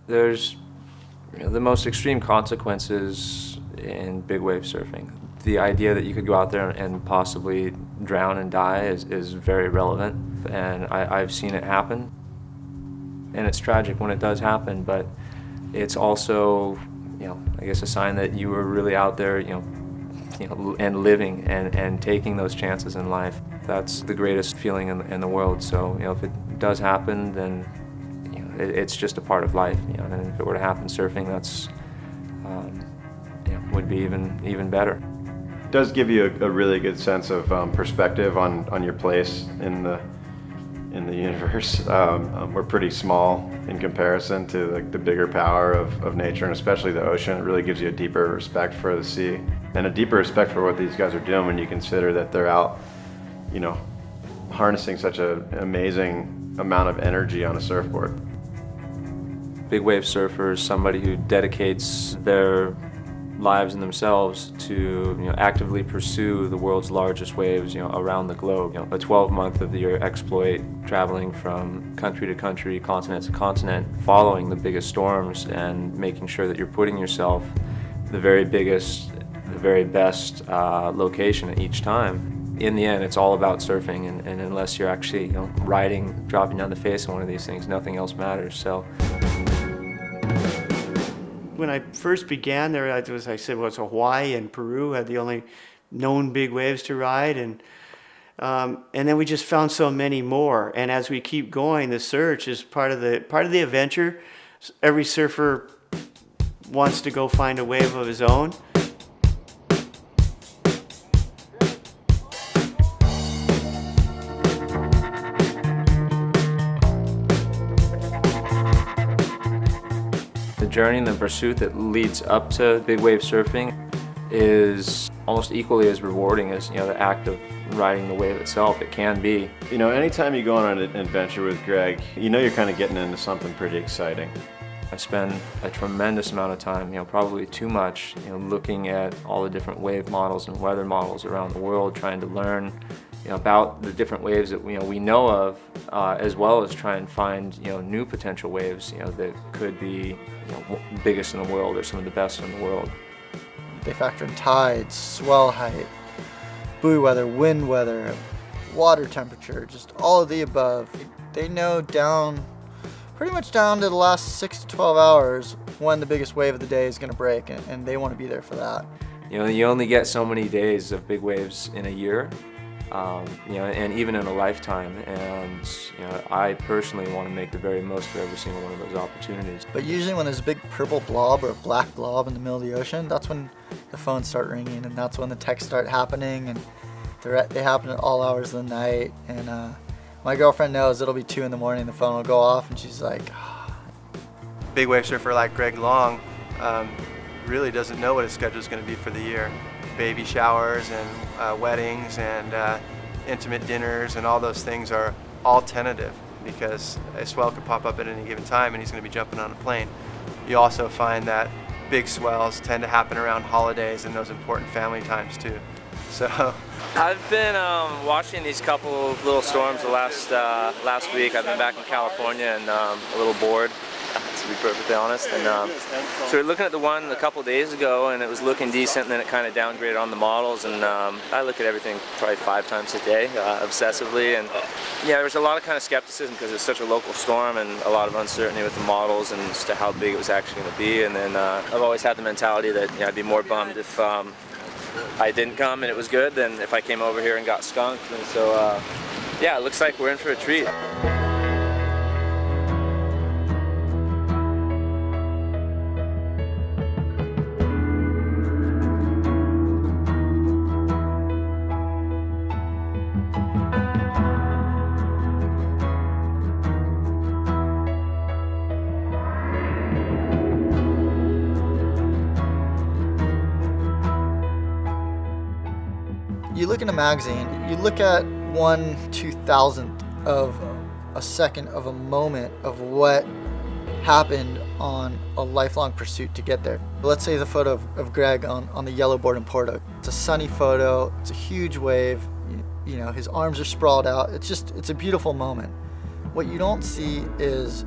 There's the most extreme consequences in big wave surfing. The idea that you could go out there and possibly drown and die is very relevant, and I've seen it happen. And it's tragic when it does happen, but it's also, I guess a sign that you were really out there, and living and taking those chances in life. That's the greatest feeling in the world. So, if it does happen, then it's just a part of life. And if it were to happen surfing, that's would be even better. It does give you a really good sense of perspective on your place in the universe. We're pretty small in comparison to the bigger power of nature, and especially the ocean. It really gives you a deeper respect for the sea and a deeper respect for what these guys are doing when you consider that they're out, harnessing such an amazing amount of energy on a surfboard. Big wave surfer is somebody who dedicates their lives and themselves to actively pursue the world's largest waves around the globe. A 12-month of the year exploit, traveling from country to country, continent to continent, following the biggest storms and making sure that you're putting yourself the very biggest, the very best location at each time. In the end, it's all about surfing, and unless you're actually dropping down the face of one of these things, nothing else matters. So. When I first began there, I said, well, it's Hawaii and Peru had the only known big waves to ride, and then we just found so many more. And as we keep going, the search is part of the adventure. Every surfer wants to go find a wave of his own. The journey and the pursuit that leads up to big wave surfing is almost equally as rewarding as the act of riding the wave itself. It can be. Anytime you go on an adventure with Greg, you're kind of getting into something pretty exciting. I spend a tremendous amount of time, probably too much, looking at all the different wave models and weather models around the world, trying to learn about the different waves that we know of, as well as try and find new potential waves that could be biggest in the world or some of the best in the world. They factor in tides, swell height, buoy weather, wind weather, water temperature, just all of the above. They know pretty much down to the last 6 to 12 hours when the biggest wave of the day is going to break, and they want to be there for that. You only get so many days of big waves in a year. And even in a lifetime, and I personally want to make the very most of every single one of those opportunities. But usually when there's a big purple blob or a black blob in the middle of the ocean, that's when the phones start ringing, and that's when the texts start happening, and they happen at all hours of the night. And my girlfriend knows it'll be 2 in the morning, the phone will go off, and she's like, Big wave surfer like Greg Long really doesn't know what his schedule is going to be for the year. Baby showers and weddings and intimate dinners and all those things are all tentative because a swell could pop up at any given time and he's going to be jumping on a plane. You also find that big swells tend to happen around holidays and those important family times too. So I've been watching these couple of little storms the last week. I've been back in California and a little bored, to be perfectly honest. And so we're looking at the one a couple days ago, and it was looking decent, and then it kind of downgraded on the models. And I look at everything probably 5 times a day, obsessively. And yeah, there was a lot of kind of skepticism because it's such a local storm and a lot of uncertainty with the models and as to how big it was actually going to be. And then I've always had the mentality that I'd be more bummed if I didn't come and it was good than if I came over here and got skunked. And so yeah, it looks like we're in for a treat. You look in a magazine, you look at 1/2000th of a second of a moment of what happened on a lifelong pursuit to get there. Let's say the photo of Greg on the yellow board in Porto. It's a sunny photo, it's a huge wave, you know, his arms are sprawled out. It's a beautiful moment. What you don't see is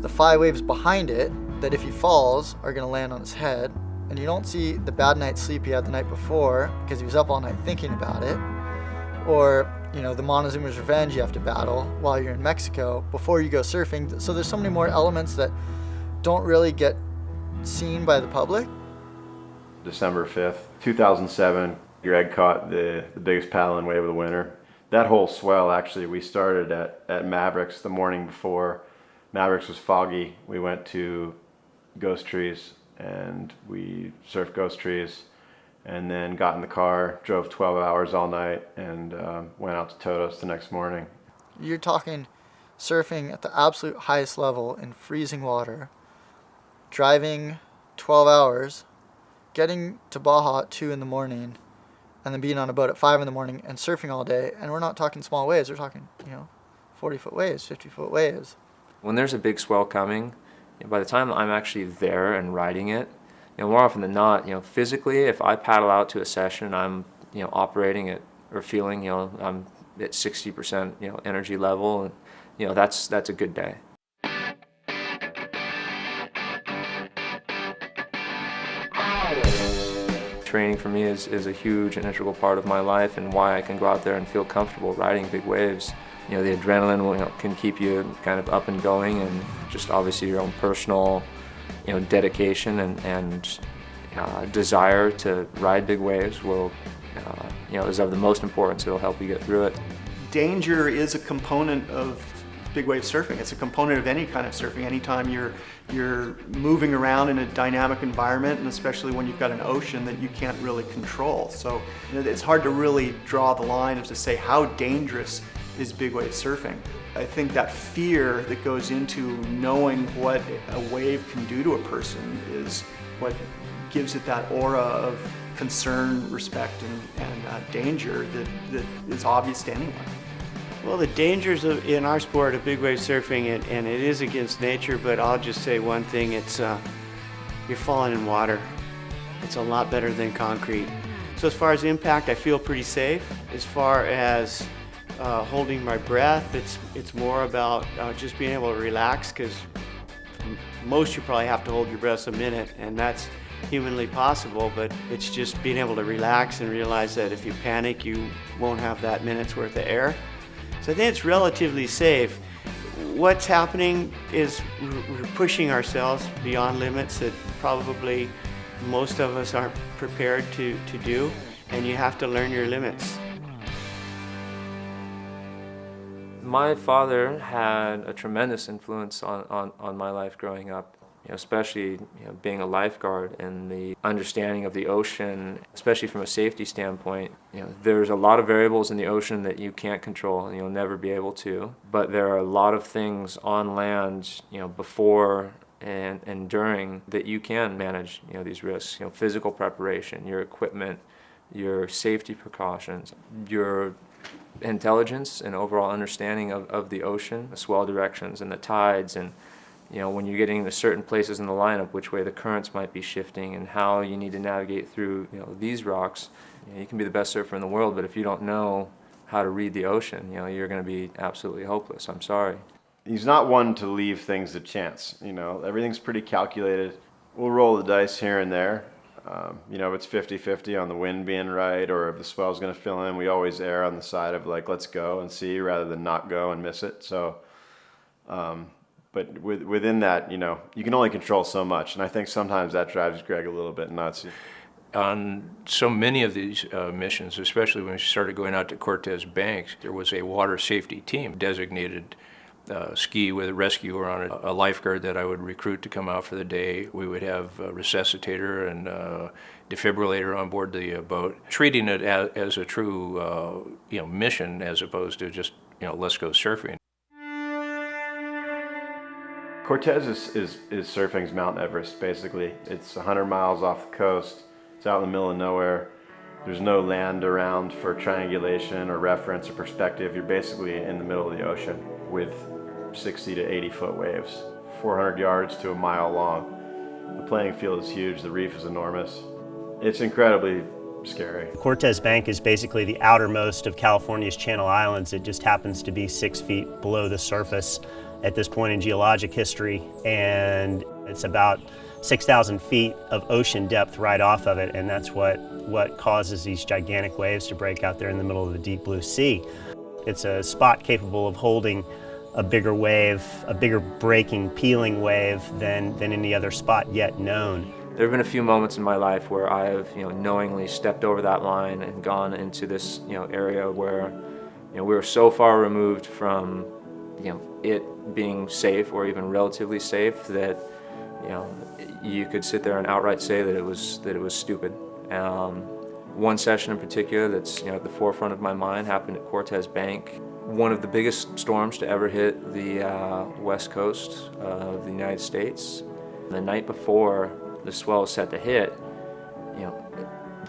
the 5 waves behind it that if he falls are going to land on his head, and you don't see the bad night's sleep he had the night before because he was up all night thinking about it, or the Montezuma's Revenge you have to battle while you're in Mexico before you go surfing. So there's so many more elements that don't really get seen by the public. December 5th, 2007, Greg caught the biggest paddling wave of the winter. That whole swell, actually, we started at Mavericks the morning before. Mavericks was foggy. We went to Ghost Trees and we surfed Ghost Trees, and then got in the car, drove 12 hours all night, and went out to Todos the next morning. You're talking surfing at the absolute highest level in freezing water, driving 12 hours, getting to Baja at 2 in the morning, and then being on a boat at 5 in the morning and surfing all day. And we're not talking small waves, we're talking 40-foot waves, 50-foot waves. When there's a big swell coming, by the time I'm actually there and riding it, more often than not, physically, if I paddle out to a session, I'm, operating at or feeling, I'm at 60%, energy level, and that's a good day. Training for me is a huge and integral part of my life, and why I can go out there and feel comfortable riding big waves. The adrenaline can keep you kind of up and going, and just obviously your own personal dedication and desire to ride big waves will is of the most importance. It'll help you get through it. Danger is a component of big wave surfing. It's a component of any kind of surfing. Anytime you're moving around in a dynamic environment, and especially when you've got an ocean that you can't really control. So it's hard to really draw the line as to say how dangerous is big wave surfing. I think that fear that goes into knowing what a wave can do to a person is what gives it that aura of concern, respect, and danger that is obvious to anyone. Well, the dangers in our sport of big wave surfing, and it is against nature, but I'll just say one thing, it's you're falling in water. It's a lot better than concrete. So as far as impact, I feel pretty safe. As far as holding my breath, it's more about just being able to relax, because most you probably have to hold your breath a minute, and that's humanly possible, but it's just being able to relax and realize that if you panic, you won't have that minute's worth of air. So I think it's relatively safe. What's happening is we're pushing ourselves beyond limits that probably most of us aren't prepared to do, and you have to learn your limits. My father had a tremendous influence on my life growing up, especially being a lifeguard and the understanding of the ocean, especially from a safety standpoint. There's a lot of variables in the ocean that you can't control and you'll never be able to, but there are a lot of things on land, before and during, that you can manage, these risks. Physical preparation, your equipment, your safety precautions, your intelligence and overall understanding of the ocean, the swell directions and the tides, and when you're getting to certain places in the lineup, which way the currents might be shifting and how you need to navigate through these rocks. You can be the best surfer in the world, but if you don't know how to read the ocean, you're going to be absolutely hopeless. I'm sorry. He's not one to leave things to chance. Everything's pretty calculated. We'll roll the dice here and there. If it's 50-50 on the wind being right, or if the swell's going to fill in, we always err on the side of let's go and see rather than not go and miss it. So, but within that, you can only control so much, and I think sometimes that drives Greg a little bit nuts. On so many of these missions, especially when we started going out to Cortez Banks, there was a water safety team designated ski with a rescuer on it, a lifeguard that I would recruit to come out for the day. We would have a resuscitator and defibrillator on board the boat, treating it as a true mission as opposed to just let's go surfing. Cortez is surfing's Mount Everest, basically. It's 100 miles off the coast. It's out in the middle of nowhere. There's no land around for triangulation or reference or perspective. You're basically in the middle of the ocean with 60 to 80 foot waves, 400 yards to a mile long. The playing field is huge. The reef is enormous. It's incredibly scary. Cortez Bank is basically the outermost of California's Channel Islands. It just happens to be 6 feet below the surface. at this point in geologic history, and it's about 6,000 feet of ocean depth right off of it, and that's what causes these gigantic waves to break out there in the middle of the deep blue sea. It's a spot capable of holding a bigger wave, a bigger breaking, peeling wave than any other spot yet known. There have been a few moments in my life where I have, knowingly stepped over that line and gone into this, area where, we were so far removed from, it being safe or even relatively safe that, you could sit there and outright say that it was stupid. One session in particular that's, at the forefront of my mind happened at Cortez Bank. One of the biggest storms to ever hit the west coast of the United States. The night before the swell was set to hit,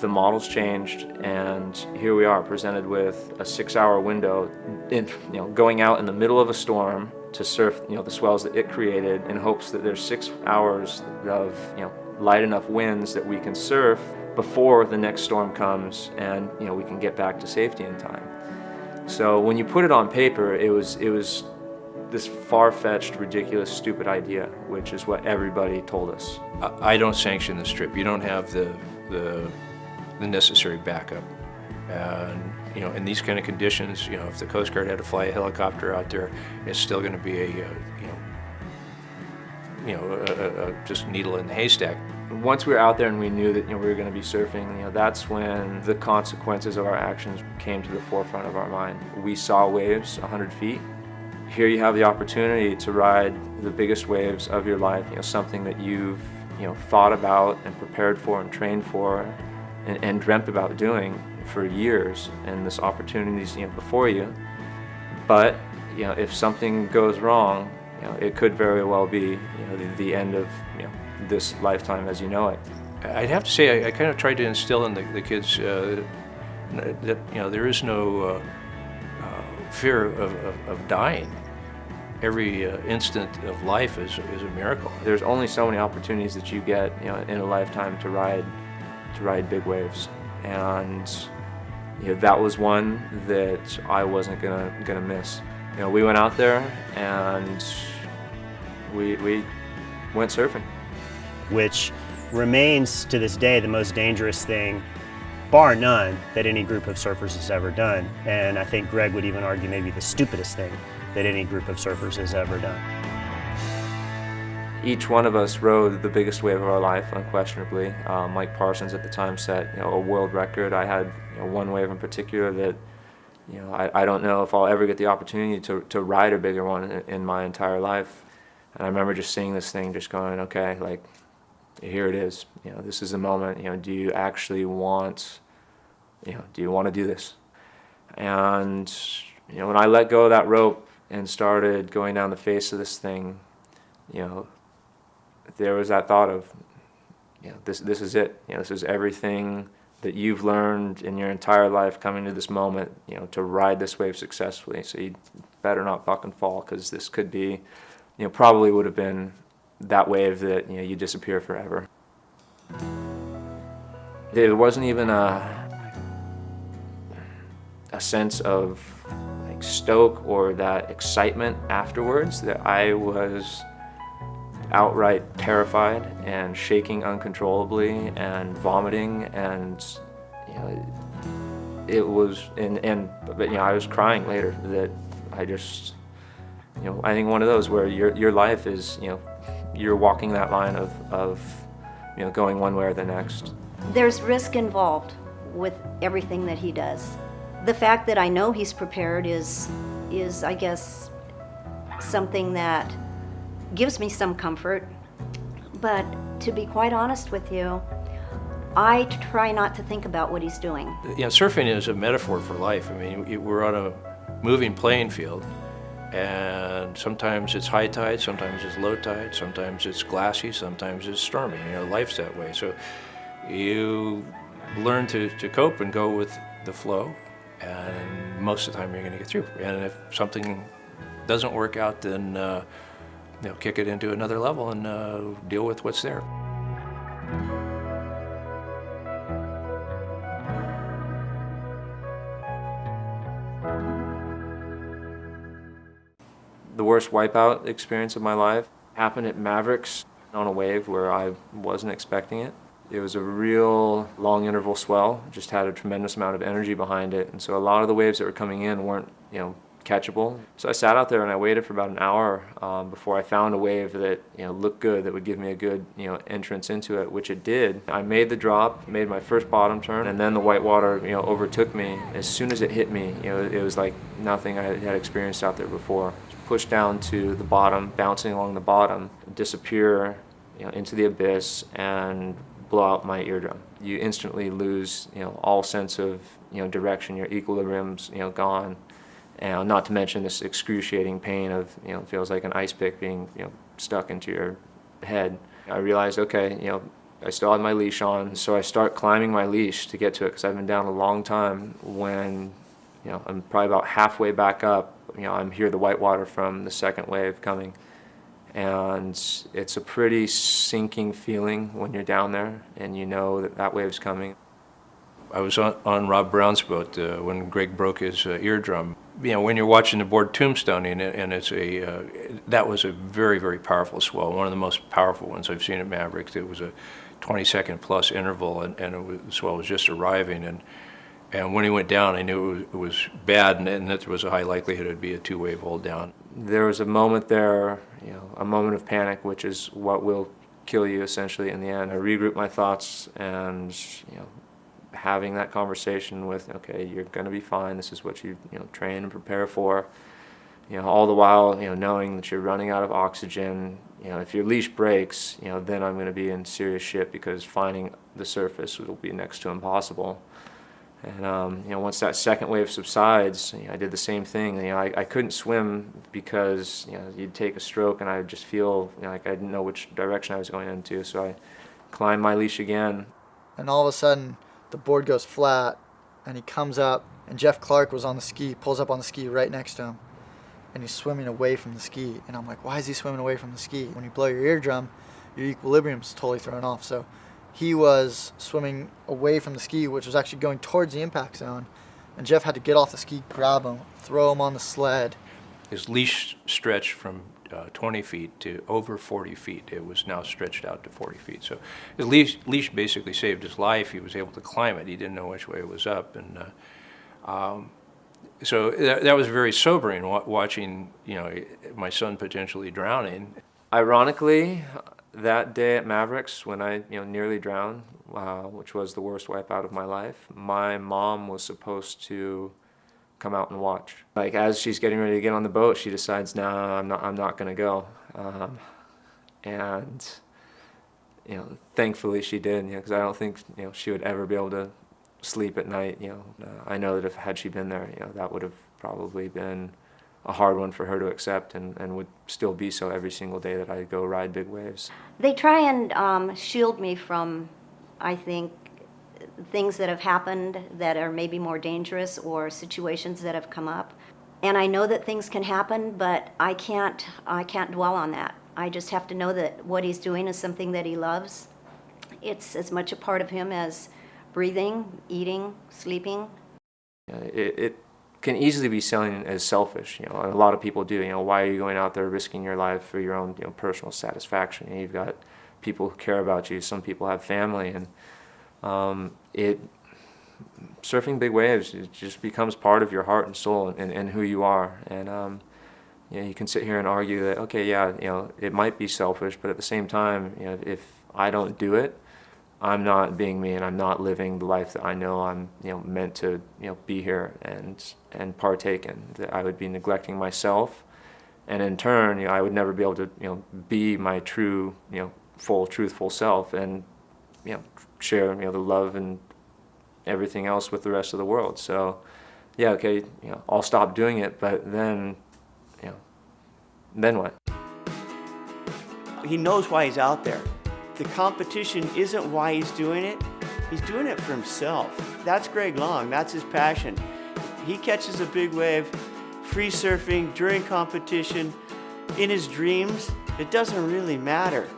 the models changed, and here we are presented with a 6-hour window in, going out in the middle of a storm to surf, the swells that it created in hopes that there's 6 hours of, light enough winds that we can surf before the next storm comes and, we can get back to safety in time. So when you put it on paper, it was this far-fetched, ridiculous, stupid idea, which is what everybody told us. I don't sanction this trip. You don't have the necessary backup. And in these kind of conditions, if the Coast Guard had to fly a helicopter out there, it's still going to be a just needle in the haystack. Once we were out there and we knew that we were going to be surfing, that's when the consequences of our actions came to the forefront of our mind. We saw waves 100 feet. Here you have the opportunity to ride the biggest waves of your life, something that you've thought about and prepared for and trained for and dreamt about doing for years, and this opportunity is before you. But if something goes wrong, it could very well be the end of this lifetime as you know it. I'd have to say I kind of tried to instill in the kids that there is no fear of dying. Every instant of life is a miracle. There's only so many opportunities that you get in a lifetime to ride big waves, and that was one that I wasn't gonna miss. We went out there and we went surfing, which remains to this day the most dangerous thing, bar none, that any group of surfers has ever done. And I think Greg would even argue maybe the stupidest thing that any group of surfers has ever done. Each one of us rode the biggest wave of our life, unquestionably. Mike Parsons at the time set a world record. I had one wave in particular that I don't know if I'll ever get the opportunity to ride a bigger one in my entire life. And I remember just seeing this thing, just going, okay, like, here it is. This is the moment. Do you actually want, do you want to do this? And when I let go of that rope and started going down the face of this thing, there was that thought of, this is it. This is everything that you've learned in your entire life coming to this moment, to ride this wave successfully. So you better not fucking fall, because this could be, probably would have been that wave that you disappear forever. There wasn't even a sense of like stoke or that excitement afterwards. That I was outright terrified and shaking uncontrollably and vomiting, and it was but I was crying later. That I just I think one of those where your life is you're walking that line of going one way or the next. There's risk involved with everything that he does. The fact that I know he's prepared is I guess something that gives me some comfort. But to be quite honest with you, I try not to think about what he's doing. Surfing is a metaphor for life. I mean, we're on a moving playing field. And sometimes it's high tide, sometimes it's low tide, sometimes it's glassy, sometimes it's stormy. Life's that way. So you learn to cope and go with the flow, and most of the time you're going to get through. And if something doesn't work out, then kick it into another level and deal with what's there. The worst wipeout experience of my life happened at Mavericks on a wave where I wasn't expecting it. It was a real long interval swell, just had a tremendous amount of energy behind it, and so a lot of the waves that were coming in weren't, catchable. So I sat out there and I waited for about an hour before I found a wave that looked good, that would give me a good entrance into it, which it did. I made the drop, made my first bottom turn, and then the whitewater overtook me. As soon as it hit me, it was like nothing I had experienced out there before. Pushed down to the bottom, bouncing along the bottom, disappear into the abyss and blow out my eardrum. You instantly lose all sense of direction. Your equilibrium's gone. And not to mention this excruciating pain of, it feels like an ice pick being, stuck into your head. I realized, okay, I still had my leash on, so I start climbing my leash to get to it because I've been down a long time. When, I'm probably about halfway back up, I'm hear the whitewater from the second wave coming. And it's a pretty sinking feeling when you're down there and you know that that wave's coming. I was on Rob Brown's boat when Greg broke his eardrum. When you're watching the board tombstoning, and it's that was a very, very powerful swell, one of the most powerful ones I've seen at Mavericks. It was a 20-second plus interval, and the swell was just arriving. And when he went down, I knew it was bad, and that there was a high likelihood it would be a two-wave hold down. There was a moment there, a moment of panic, which is what will kill you essentially in the end. I regrouped my thoughts and, having that conversation with, okay, you're going to be fine. This is what you train and prepare for. All the while, knowing that you're running out of oxygen. If your leash breaks, then I'm going to be in serious shit because finding the surface will be next to impossible. And once that second wave subsides, I did the same thing. I couldn't swim because you'd take a stroke and I would just feel like I didn't know which direction I was going into. So I climbed my leash again. And all of a sudden, the board goes flat, and he comes up, and Jeff Clark was on the ski, pulls up on the ski right next to him, and he's swimming away from the ski. And I'm like, why is he swimming away from the ski? When you blow your eardrum, your equilibrium's totally thrown off. So he was swimming away from the ski, which was actually going towards the impact zone, and Jeff had to get off the ski, grab him, throw him on the sled. His leash stretched from 20 feet to over 40 feet. It was now stretched out to 40 feet. So his leash basically saved his life. He was able to climb it. He didn't know which way it was up. And so that was very sobering, watching my son potentially drowning. Ironically, that day at Mavericks when I nearly drowned, which was the worst wipeout of my life, my mom was supposed to come out and watch. Like as she's getting ready to get on the boat, she decides, no, I'm not going to go. And thankfully she did, because I don't think she would ever be able to sleep at night. I know that had she been there, that would have probably been a hard one for her to accept, and would still be so every single day that I go ride big waves. They try and shield me from, I think, things that have happened that are maybe more dangerous or situations that have come up. And I know that things can happen, but I can't dwell on that. I just have to know that what he's doing is something that he loves. It's as much a part of him as breathing, eating, sleeping. It can easily be seen as selfish. A lot of people do. Why are you going out there risking your life for your own personal satisfaction? You've got people who care about you. Some people have family, and surfing big waves, it just becomes part of your heart and soul and who you are. And you can sit here and argue that, okay, yeah, it might be selfish, but at the same time, if I don't do it, I'm not being me, and I'm not living the life that I know I'm meant to be here and partake in. That I would be neglecting myself, and in turn, I would never be able to be my true full truthful self and share the love and everything else with the rest of the world. So yeah, okay, I'll stop doing it, but then then what? He knows why he's out there. The competition isn't why he's doing it. He's doing it for himself. That's Greg Long. That's his passion. He catches a big wave, free surfing, during competition, in his dreams. It doesn't really matter.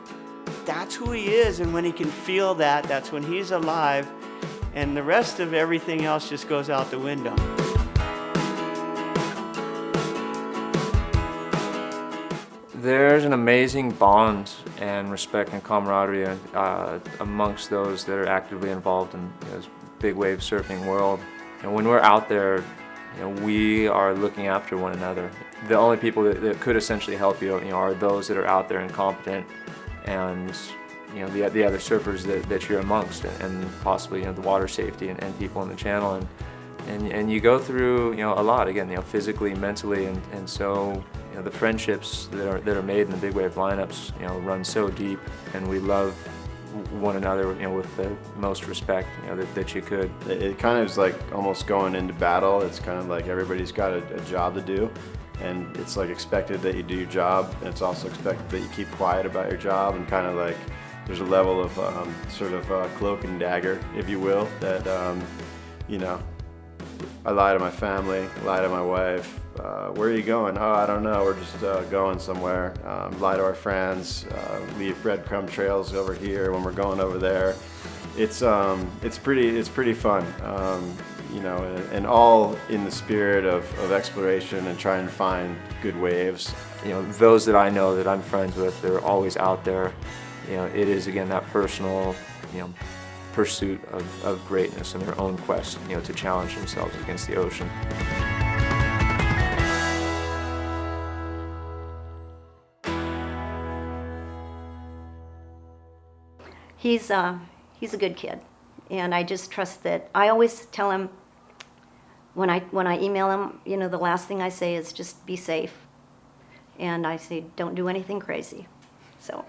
That's who he is, and when he can feel that, that's when he's alive, and the rest of everything else just goes out the window. There's an amazing bond and respect and camaraderie amongst those that are actively involved in this big wave surfing world. And when we're out there, we are looking after one another. The only people that could essentially help you, are those that are out there and competent, and the other surfers that you're amongst, and possibly the water safety and people in the channel, and you go through a lot again, physically, mentally, and so the friendships that are made in the big wave lineups run so deep, and we love one another with the most respect that you could. It kind of is like almost going into battle. It's kind of like everybody's got a job to do, and it's like expected that you do your job, and it's also expected that you keep quiet about your job, and kind of like there's a level of sort of cloak and dagger, if you will, that I lie to my family, lie to my wife. Where are you going? Oh, I don't know. We're just going somewhere. Lie to our friends. Leave breadcrumb trails over here when we're going over there. It's pretty fun. And all in the spirit of exploration and trying to find good waves. Those that I know that I'm friends with, they're always out there. It is again that personal, pursuit of greatness in their own quest, to challenge themselves against the ocean. He's a good kid, and I just trust that. I always tell him when I email him, the last thing I say is just be safe, and I say don't do anything crazy. So.